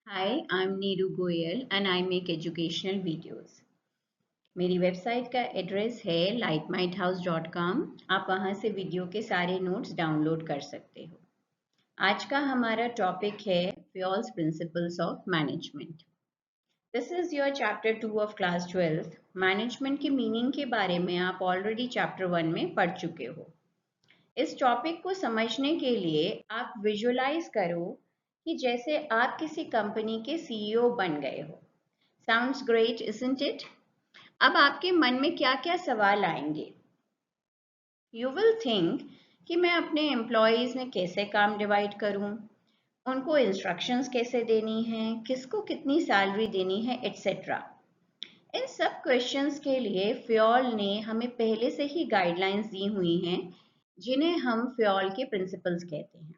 Hi, I'm Neeru Goyal and I make educational videos. मेरी website का address है lightmighthouse.com। आप वहाँ से वीडियो के सारे नोट्स डाउनलोड कर सकते हो। आज का हमारा टॉपिक है Fayol's principles of management. This is your chapter 2 of class 12th। Management की मीनिंग के बारे में आप ऑलरेडी चैप्टर 1 में पढ़ चुके हो। इस टॉपिक को समझने के लिए आप विजुअलाइज करो कि जैसे आप किसी कंपनी के सीईओ बन गए हो। Sounds great, isn't it? अब आपके मन में क्या क्या सवाल आएंगे? यू विल थिंक कि मैं अपने एम्प्लॉयज में कैसे काम डिवाइड करूं, उनको इंस्ट्रक्शंस कैसे देनी है, किसको कितनी सैलरी देनी है, एटसेट्रा। इन सब क्वेश्चंस के लिए फ्योल ने हमें पहले से ही गाइडलाइंस दी हुई हैं, जिन्हें हम फ्योल के प्रिंसिपल्स कहते हैं।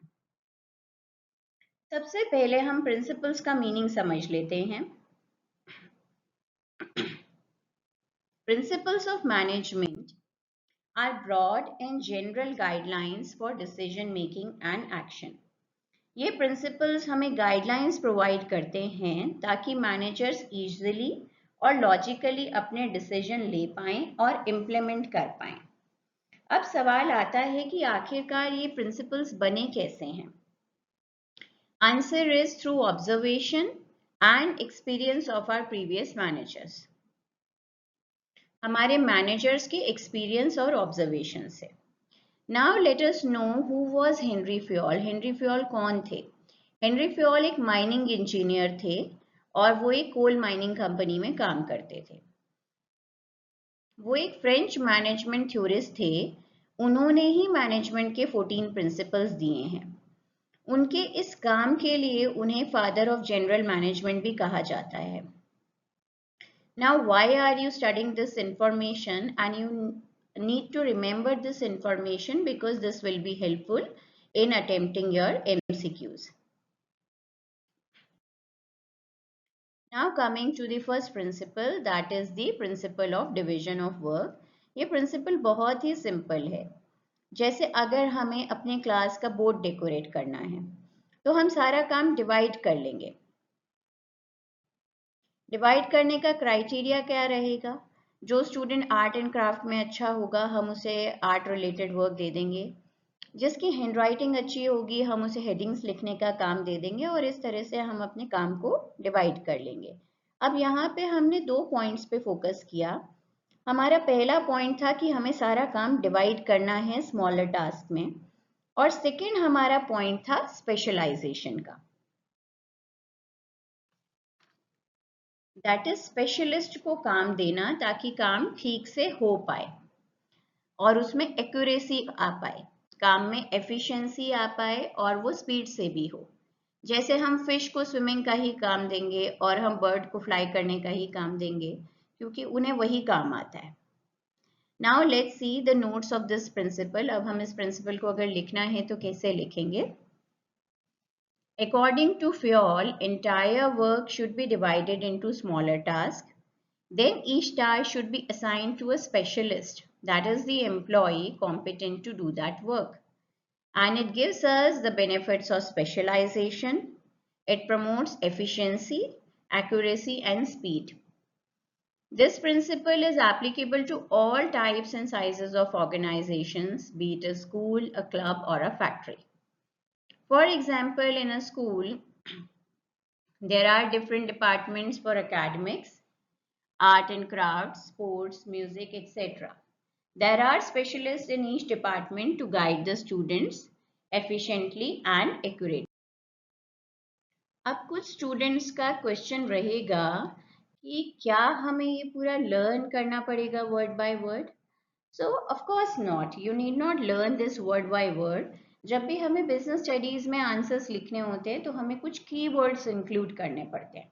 सबसे पहले हम प्रिंसिपल्स का मीनिंग समझ लेते हैं। Principles of management are broad and general guidelines for decision making and action. ये principles हमें guidelines provide करते हैं ताकि managers easily और logically अपने decision ले पाएं और implement कर पाएं। अब सवाल आता है कि आखिरकार ये principles बने कैसे हैं? Answer is through observation and experience of our previous managers. हमारे मैनेजर्स के एक्सपीरियंस और ऑब्जर्वेशन से। Now let us know who was Henry Fayol. Henry Fayol कौन थे? हेनरी फ्योल एक माइनिंग इंजीनियर थे और वो एक कोल माइनिंग कंपनी में काम करते थे। वो एक फ्रेंच मैनेजमेंट थ्योरिस्ट थे। उन्होंने ही मैनेजमेंट के 14 प्रिंसिपल्स दिए हैं। उनके इस काम के लिए उन्हें फादर ऑफ जनरल मैनेजमेंट भी कहा जाता है। Now, why are you studying this information? And you need to remember this information because this will be helpful in attempting your MCQs. Now coming to the first principle, that is the principle of division of work. ये principle बहुत ही simple है। जैसे अगर हमें अपने class का board decorate करना है तो हम सारा काम डिवाइड कर लेंगे। डिवाइड करने का क्राइटेरिया क्या रहेगा? जो स्टूडेंट आर्ट एंड क्राफ्ट में अच्छा होगा हम उसे आर्ट रिलेटेड वर्क दे देंगे, जिसकी हैंडराइटिंग अच्छी होगी हम उसे हेडिंग्स लिखने का काम दे देंगे और इस तरह से हम अपने काम को डिवाइड कर लेंगे। अब यहाँ पे हमने 2 पॉइंट्स पे फोकस किया। हमारा पहला पॉइंट था कि हमें सारा काम डिवाइड करना है स्मॉलर टास्क में, और सेकेंड हमारा पॉइंट था स्पेशलाइजेशन का। दैट इज स्पेशलिस्ट को काम देना ताकि काम ठीक से हो पाए और उसमें एक्यूरेसी आ पाए, काम में एफिशिएंसी आ पाए और वो स्पीड से भी हो। जैसे हम फिश को स्विमिंग का ही काम देंगे और हम बर्ड को फ्लाई करने का ही काम देंगे क्योंकि उन्हें वही काम आता है। Now let's see the notes of this principle. अब हम इस प्रिंसिपल को अगर लिखना है तो कैसे लिखेंगे? According to Fayol, entire work should be divided into smaller tasks. Then each task should be assigned to a specialist, that is the employee competent to do that work. And it gives us the benefits of specialization. It promotes efficiency, accuracy, and speed. This principle is applicable to all types and sizes of organizations, be it a school, a club, or a factory. For example, in a school, there are different departments for academics, art and crafts, sports, music, etc. There are specialists in each department to guide the students efficiently and accurately. अब कुछ students का question रहेगा कि क्या हमें ये पूरा learn करना पड़ेगा word by word? So of course not, you need not learn this word by word. जब भी हमें बिजनेस स्टडीज में आंसर्स लिखने होते हैं तो हमें कुछ कीवर्ड्स इंक्लूड करने पड़ते हैं,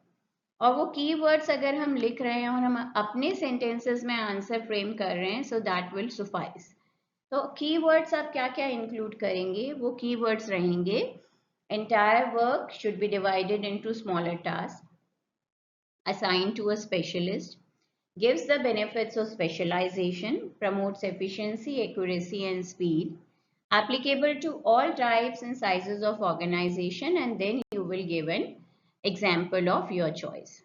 और वो कीवर्ड्स अगर हम लिख रहे हैं और हम अपने सेंटेंसेस में आंसर फ्रेम कर रहे हैं सो दैट विल सुफाइस। तो कीवर्ड्स आप क्या क्या इंक्लूड करेंगे? वो कीवर्ड्स रहेंगे entire work should be divided into smaller tasks, assigned to a specialist, gives the benefits of specialization, promotes efficiency, accuracy, and speed, applicable to all types and sizes of organization, and then you will give an example of your choice.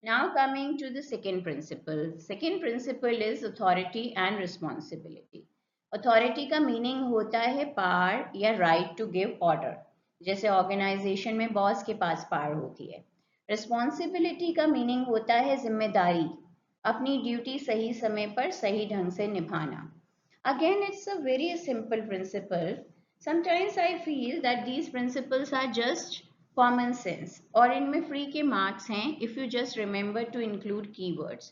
Now coming to the second principle. Second principle is authority and responsibility. Authority का meaning होता है power या right to give order. जैसे organization में boss के पास power होती है. Responsibility का meaning होता है जिम्मेदारी, अपनी ड्यूटी सही समय पर सही ढंग से निभाना. Again, it's a very simple principle. Sometimes I feel that these principles are just common sense और इनमें फ्री के मार्क्स हैं if you just remember to include keywords.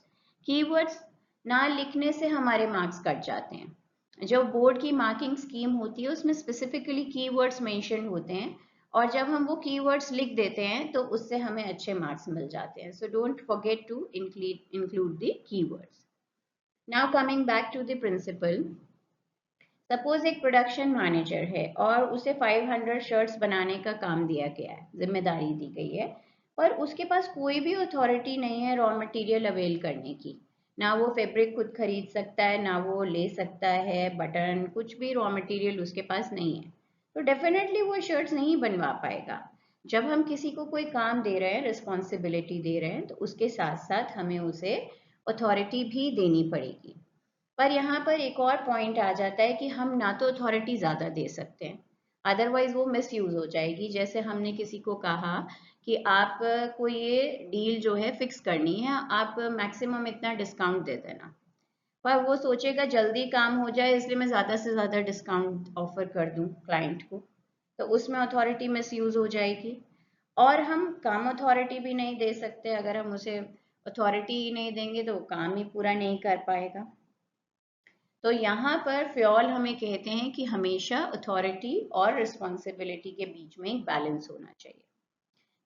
Keywords ना लिखने से हमारे मार्क्स कट जाते हैं. जो बोर्ड की मार्किंग स्कीम होती है उसमें स्पेसिफिकली कीवर्ड्स मेंशन होते हैं और जब हम वो कीवर्ड्स लिख देते हैं तो उससे हमें अच्छे मार्क्स मिल जाते हैं. So don't forget to include the keywords. Now coming back to the principle. Suppose एक प्रोडक्शन मैनेजर है और उसे 500 शर्ट्स बनाने का काम दिया गया है, जिम्मेदारी दी गई है, पर उसके पास कोई भी अथॉरिटी नहीं है रॉ मटेरियल अवेल करने की. ना वो फैब्रिक खुद खरीद सकता है, ना वो ले सकता है बटन, कुछ भी रॉ मटेरियल उसके पास नहीं है, तो डेफिनेटली वो शर्ट्स नहीं बनवा पाएगा. जब हम किसी को कोई काम दे रहे हैं, रिस्पॉन्सिबिलिटी दे रहे हैं, तो उसके साथ साथ हमें उसे अथॉरिटी भी देनी पड़ेगी. पर यहाँ पर एक और पॉइंट आ जाता है कि हम ना तो अथॉरिटी ज़्यादा दे सकते हैं, अदरवाइज वो मिस यूज़ हो जाएगी. जैसे हमने किसी को कहा कि आप को ये डील जो है फिक्स करनी है, आप मैक्सिमम इतना डिस्काउंट दे देना, पर वो सोचेगा जल्दी काम हो जाए इसलिए मैं ज़्यादा से ज़्यादा डिस्काउंट ऑफर कर दूँ क्लाइंट को, तो उसमें अथॉरिटी मिस यूज़ हो जाएगी. और हम काम अथॉरिटी भी नहीं दे सकते. अगर हम उसे अथॉरिटी ही नहीं देंगे तो वो काम ही पूरा नहीं कर पाएगा. तो यहाँ पर फ्योल हमें कहते हैं कि हमेशा अथॉरिटी और रिस्पॉन्सिबिलिटी के बीच में एक बैलेंस होना चाहिए.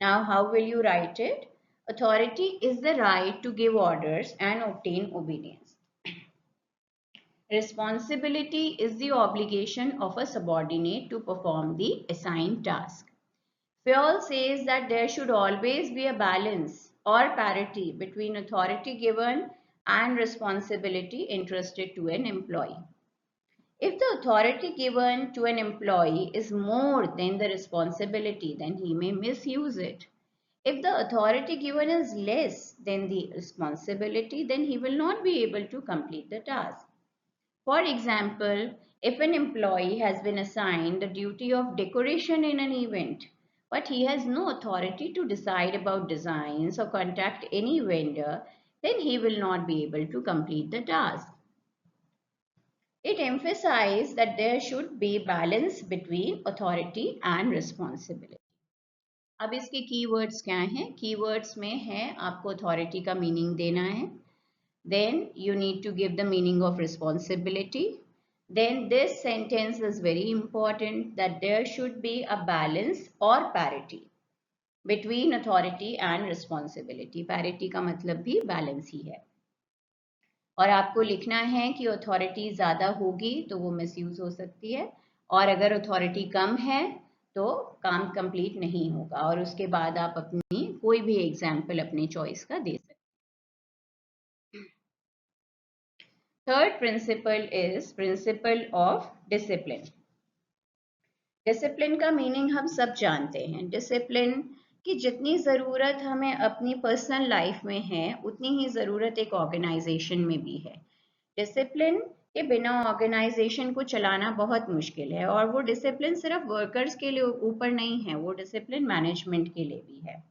Now how will you write it? Authority is the right to give orders and obtain obedience. Responsibility is the obligation of a subordinate to perform the assigned task. Fayol says that there should always be a balance or parity between authority given and responsibility entrusted to an employee. If the authority given to an employee is more than the responsibility, then he may misuse it. If the authority given is less than the responsibility, then he will not be able to complete the task. For example, if an employee has been assigned the duty of decoration in an event, but he has no authority to decide about designs or contact any vendor, then he will not be able to complete the task. It emphasized that there should be balance between authority and responsibility. अब इसके keywords क्या हैं? Keywords में है आपको authority का meaning देना है, then you need to give the meaning of responsibility. Then this sentence is very important that there should be a balance or parity between authority and responsibility. Parity का मतलब भी balance ही है. और आपको लिखना है कि अथॉरिटी ज़्यादा होगी तो वो मिसयूज हो सकती है, और अगर अथॉरिटी कम है तो काम कंप्लीट नहीं होगा. और उसके बाद आप अपनी कोई भी एग्जाम्पल अपनी चॉइस का दे सकते हैं. Third principal is principle of discipline. Discipline का मीनिंग हम सब जानते हैं. डिसिप्लिन कि जितनी ज़रूरत हमें अपनी पर्सनल लाइफ में है उतनी ही ज़रूरत एक ऑर्गेनाइजेशन में भी है. डिसिप्लिन के बिना ऑर्गेनाइजेशन को चलाना बहुत मुश्किल है, और वो डिसिप्लिन सिर्फ वर्कर्स के लिए ऊपर नहीं है, वो डिसिप्लिन मैनेजमेंट के लिए भी है.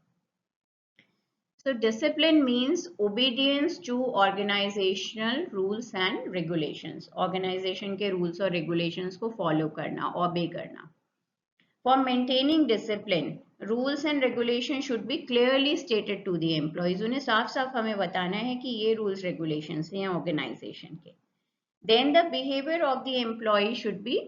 So discipline means obedience to organizational rules and regulations. Organization के rules और regulations को follow करना, obey करना. For maintaining discipline, rules and regulations should be clearly stated to the employees. उन्हें साफ साफ हमें बताना है कि ये rules regulations हैं organization के. Then the behavior of the employee should be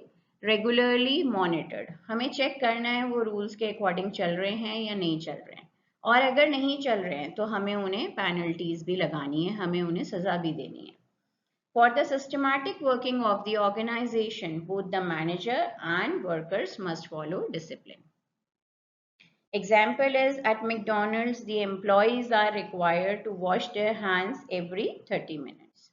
regularly monitored. हमें check करना है वो rules के according चल रहे हैं या नहीं चल रहे हैं, और अगर नहीं चल रहे हैं तो हमें उन्हें penalties भी लगानी है, हमें उन्हें सजा भी देनी है. For the systematic working of the organization, both the manager and workers must follow discipline. Example is at McDonald's, the employees are required to wash their hands every 30 minutes.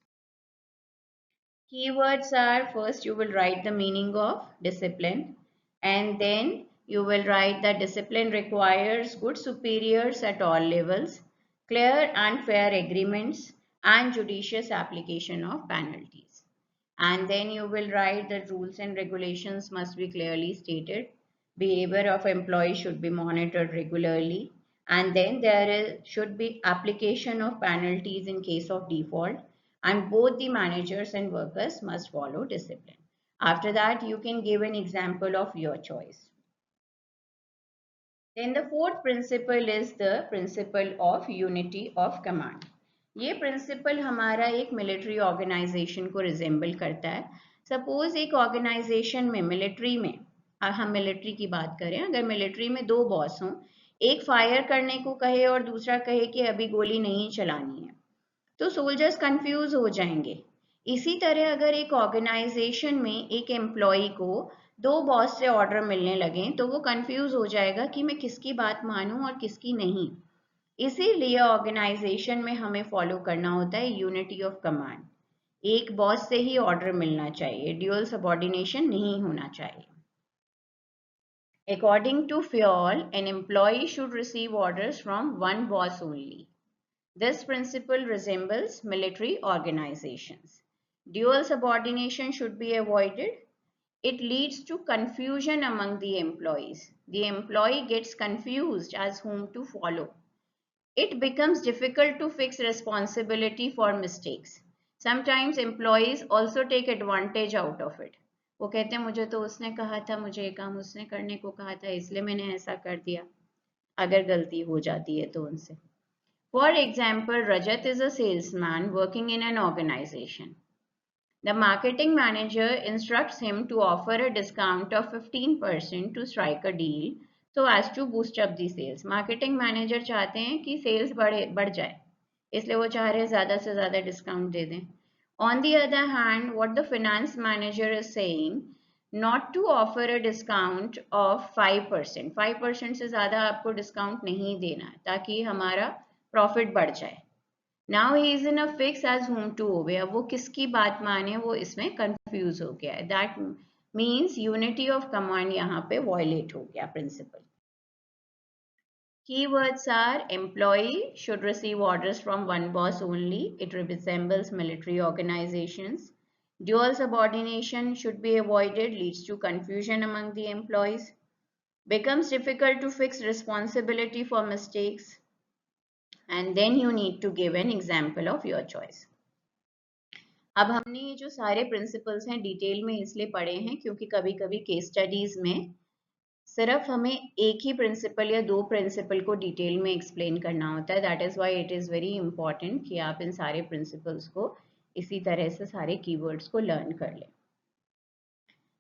Keywords are, first you will write the meaning of discipline, and then You will write that discipline requires good superiors at all levels, clear and fair agreements, and judicious application of penalties. And then you will write that rules and regulations must be clearly stated. Behavior of employees should be monitored regularly. And then should be application of penalties in case of default. And both the managers and workers must follow discipline. After that, you can give an example of your choice. Then the fourth principle is the principle of unity of command. ये principal हमारा एक military organisation को resemble करता है. Suppose एक organisation में military में हम मिलिट्री की बात करें, अगर मिलिट्री में दो बॉस हों, एक फायर करने को कहे और दूसरा कहे कि अभी गोली नहीं चलानी है, तो सोल्जर्स कंफ्यूज हो जाएंगे. इसी तरह अगर एक ऑर्गेनाइजेशन में एक एम्प्लॉय को दो बॉस से ऑर्डर मिलने लगे तो वो कंफ्यूज हो जाएगा कि मैं किसकी बात मानूं और किसकी नहीं. इसीलिए ऑर्गेनाइजेशन में हमें फॉलो करना होता है यूनिटी ऑफ कमांड. एक बॉस से ही ऑर्डर मिलना चाहिए, ड्यूअल सबऑर्डिनेशन नहीं होना चाहिए. According to Fayol, an employee should receive orders from one boss only. This principle resembles military organizations. Dual subordination should be avoided. It leads to confusion among the employees. The employee gets confused as whom to follow. It becomes difficult to fix responsibility for mistakes. Sometimes employees also take advantage out of it. वो कहते हैं मुझे तो उसने कहा था, मुझे ये काम उसने करने को कहा था, इसलिए मैंने ऐसा कर दिया, अगर गलती हो जाती है तो उनसे. For example, Rajat is a salesman working in an organization. The marketing manager instructs him to offer a discount of 15% to strike a deal so as to boost up the sales. Marketing manager चाहते हैं कि sales बढ़ जाए, इसलिए वो चाह रहे हैं ज़्यादा से ज़्यादा डिस्काउंट दे दें. On the other hand, what the finance manager is saying, not to offer a discount of 5%. 5% से ज़्यादा आपको डिस्काउंट नहीं देना है ताकि हमारा प्रॉफिट बढ़ जाए. Now he is in a fix as whom to obey. अब वो किसकी बात माने, वो इसमें कंफ्यूज हो गया है. That means unity of command यहाँ पे violate हो गया principle. Keywords are employee should receive orders from one boss only. It resembles military organizations. Dual subordination should be avoided, leads to confusion among the employees. Becomes difficult to fix responsibility for mistakes. And then you need to give an example of your choice. अब हमने ये जो सारे principles हैं detail में इसलिए पढ़े हैं क्योंकि कभी कभी केस स्टडीज में सिर्फ हमें एक ही प्रिंसिपल या दो प्रिंसिपल को डिटेल में एक्सप्लेन करना होता है. That is why it is very important कि आप इन सारे प्रिंसिपल्स को इसी तरह से सारे कीवर्ड्स को लर्न कर लें.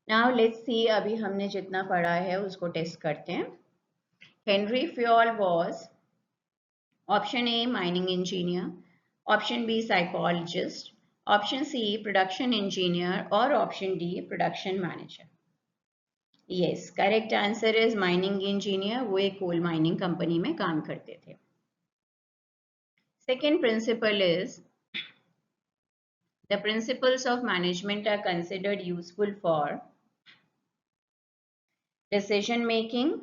नाउ लेट्स सी, अभी हमने जितना पढ़ा है उसको टेस्ट करते हैं. Henri Fayol was option A mining engineer, option B psychologist, option C production engineer और option D production manager. Yes, correct answer is mining engineer. वो एक कोल माइनिंग कंपनी में काम करते थे. Second principle is the principles of management are considered useful for decision making,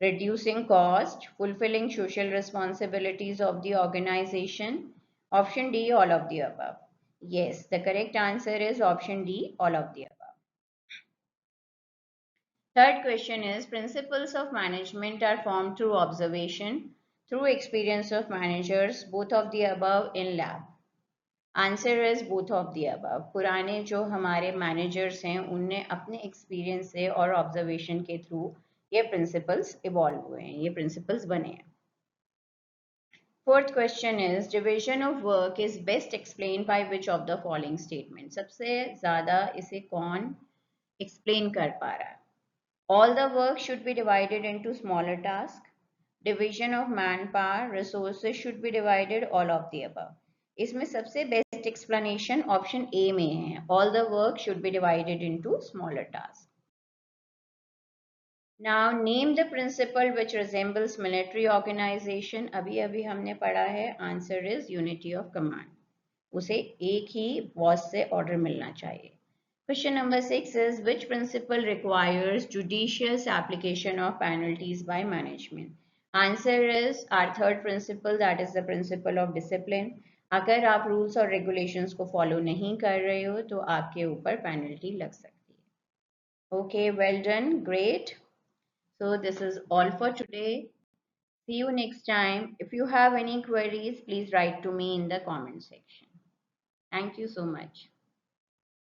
reducing cost, fulfilling social responsibilities of the organization. Option D, all of the above. Yes, the correct answer is option D, all of the above. Third question is, principles of management are formed through observation, through experience of managers, both of the above in lab. Answer is both of the above. पुराने जो हमारे managers हैं उनने अपने experience से और observation के through ये प्रिंसिपल्स इवॉल्व हुए हैं, ये प्रिंसिपल्स बने हैं. Fourth question is, division of work is best explain by which of the following statement. सबसे ज्यादा इसे कौन एक्सप्लेन कर पा रहा है? All the work should be divided into smaller task, division of man power, resources should be divided, all of the above. इसमें सबसे बेस्ट एक्सप्लेनेशन ऑप्शन ए में है, all the work should be divided into smaller task. Now name the principal which resembles military organisation. अभी अभी हमने पढ़ा है, answer is unity of command. उसे एक ही बॉस से ऑर्डर मिलना चाहिए. Question number 6 is which principle requires judicious application of penalties by management? Answer is our third principle, that is the principle of discipline. अगर आप rules और regulations को follow नहीं कर रहे हो तो आपके ऊपर penalty लग सकती है. Okay, well done, great. So this is all for today. See you next time. If you have any queries, please write to me in the comment section. Thank you so much.